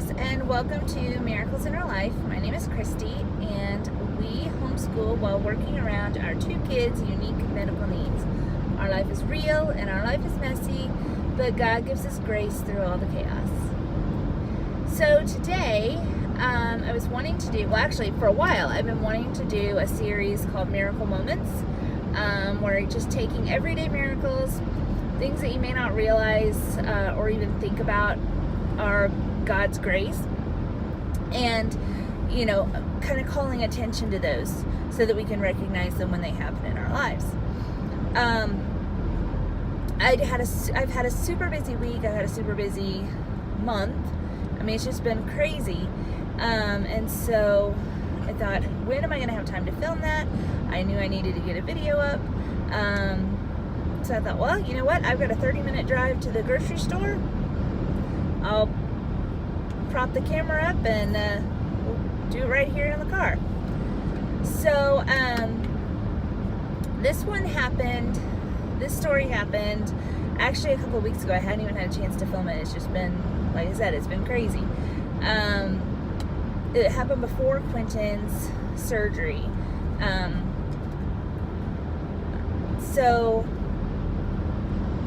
guys, and welcome to Miracles in Our Life. My name is Christy, and we homeschool while working around our two kids' unique medical needs. Our life is real and our life is messy, but God gives us grace through all the chaos. So today, I was wanting to do, well actually for a while, I've been wanting to do a series called Miracle Moments, where you're just taking everyday miracles, things that you may not realize or even think about are God's grace, and kind of calling attention to those so that we can recognize them when they happen in our lives. I've had a super busy week. I've had a super busy month. I mean, it's just been crazy, and so I thought, when am I going to have time to film that? I knew I needed to get a video up, so I thought, well, you know what, I've got a 30-minute drive to the grocery store. I'll prop the camera up and we'll do it right here in the car. So this story happened actually a couple of weeks ago. I hadn't even had a chance to film it. It's just been, like I said, it's been crazy. It happened before Quentin's surgery. So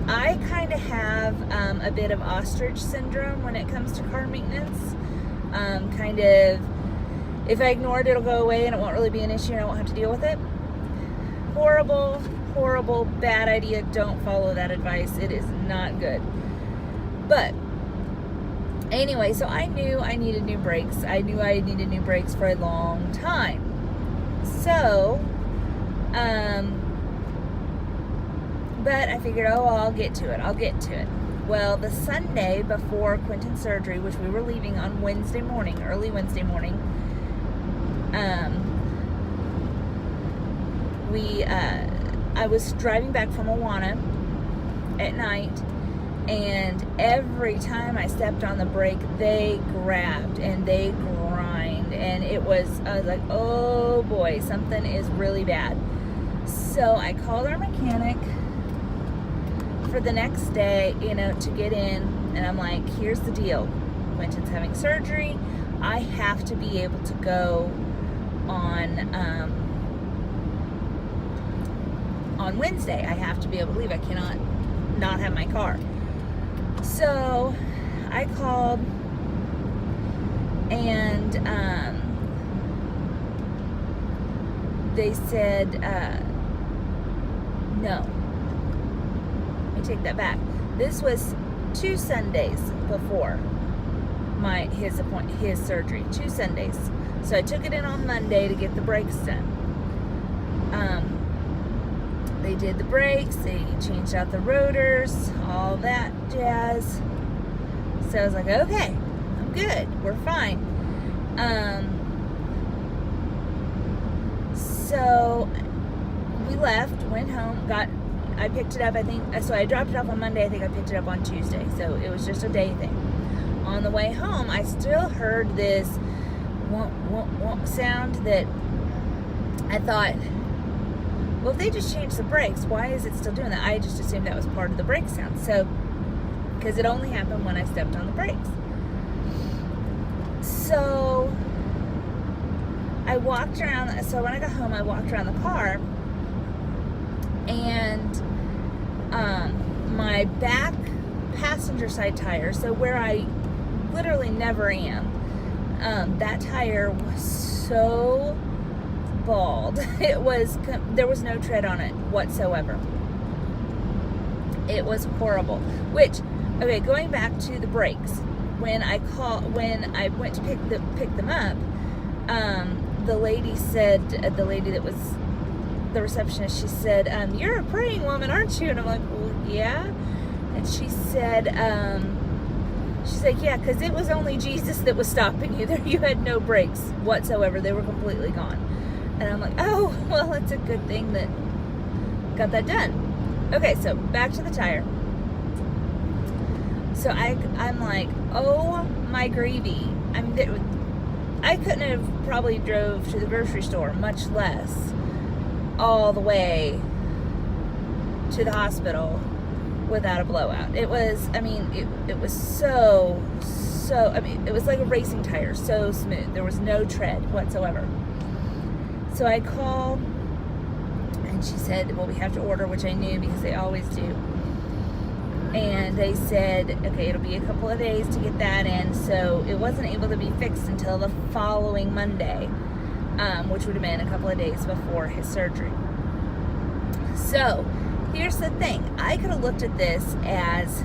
I kind of have a bit of ostrich syndrome when it comes to car maintenance. Kind of, if I ignore it, it'll go away and it won't really be an issue and I won't have to deal with it. Horrible, horrible, bad idea. Don't follow that advice. It is not good. But anyway, so I knew I needed new brakes. I knew I needed new brakes for a long time. So, but I figured, oh, well, I'll get to it. Well, the Sunday before Quentin's surgery, which we were leaving on Wednesday morning, early Wednesday morning, I was driving back from Awana at night, and every time I stepped on the brake, they grabbed and they grind, and I was like, oh boy, something is really bad. So I called our mechanic for the next day, to get in, and I'm like, here's the deal. Quentin's having surgery. I have to be able to go on Wednesday. I have to be able to leave. I cannot not have my car. So I called, and they said no. Take that back. This was 2 Sundays before his surgery. 2 Sundays. So I took it in on Monday to get the brakes done. They did the brakes, they changed out the rotors, all that jazz. So I was like, okay, I'm good, we're fine. So we left, went home, I picked it up, so I dropped it off on Monday. I think I picked it up on Tuesday. So it was just a day thing. On the way home, I still heard this womp, womp, womp sound that I thought, well, if they just changed the brakes, why is it still doing that? I just assumed that was part of the brake sound. So, because it only happened when I stepped on the brakes. So, I walked around. So when I got home, I walked around the car, and my back passenger side tire, so where I literally never am, that tire was so bald. There was no tread on it whatsoever. It was horrible. Okay, going back to the brakes, when I went to pick them up, the lady that was the receptionist, she said, you're a praying woman, aren't you? And I'm like, well, yeah. And she said, she's like, yeah, because it was only Jesus that was stopping you. You had no brakes whatsoever. They were completely gone. And I'm like, oh, well, it's a good thing that got that done. Okay, so back to the tire. So I'm like, oh my gravy. I couldn't have probably drove to the grocery store, much less all the way to the hospital without a blowout. It was, it was so so, I mean, it was like a racing tire, so smooth. There was no tread whatsoever. So I called, and she said, well, we have to order, which I knew because they always do. And they said, okay, it'll be a couple of days to get that in. So it wasn't able to be fixed until the following Monday, which would have been a couple of days before his surgery. So here's the thing. I could have looked at this as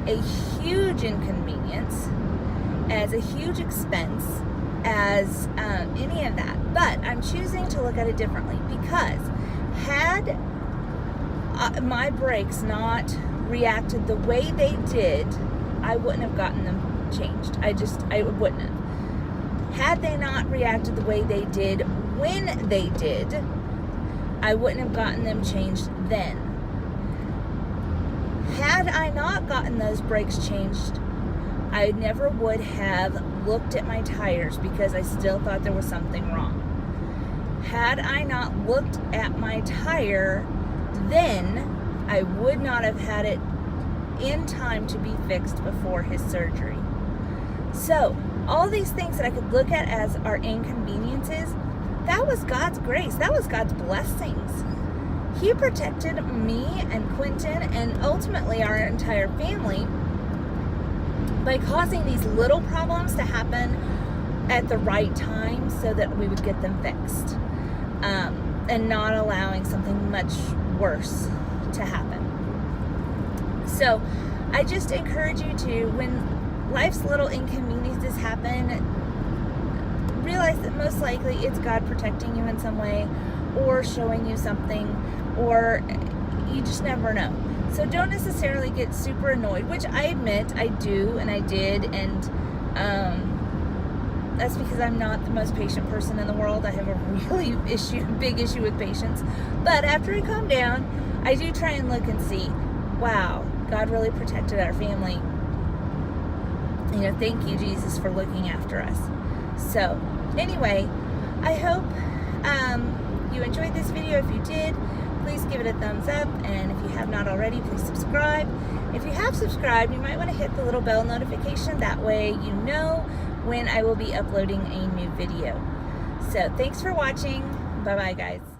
a huge inconvenience, as a huge expense, as any of that. But I'm choosing to look at it differently, because had my brakes not reacted the way they did, I wouldn't have gotten them changed. I wouldn't have. Had they not reacted the way they did when they did, I wouldn't have gotten them changed then. Had I not gotten those brakes changed, I never would have looked at my tires, because I still thought there was something wrong. Had I not looked at my tire then, I would not have had it in time to be fixed before his surgery. So, all these things that I could look at as our inconveniences, that was God's grace. That was God's blessings. He protected me and Quentin and ultimately our entire family by causing these little problems to happen at the right time so that we would get them fixed, and not allowing something much worse to happen. So I just encourage you to, when life's little inconveniences happen, realize that most likely it's God protecting you in some way, or showing you something, or you just never know. So don't necessarily get super annoyed, which I admit I do, and I did, and that's because I'm not the most patient person in the world. I have a really big issue with patience. But after I calm down, I do try and look and see, wow, God really protected our family. You know, thank you, Jesus, for looking after us. So anyway, I hope you enjoyed this video. If you did, please give it a thumbs up, and if you have not already, please subscribe. If you have subscribed, you might want to hit the little bell notification. That way you know when I will be uploading a new video. So thanks for watching. Bye bye, guys.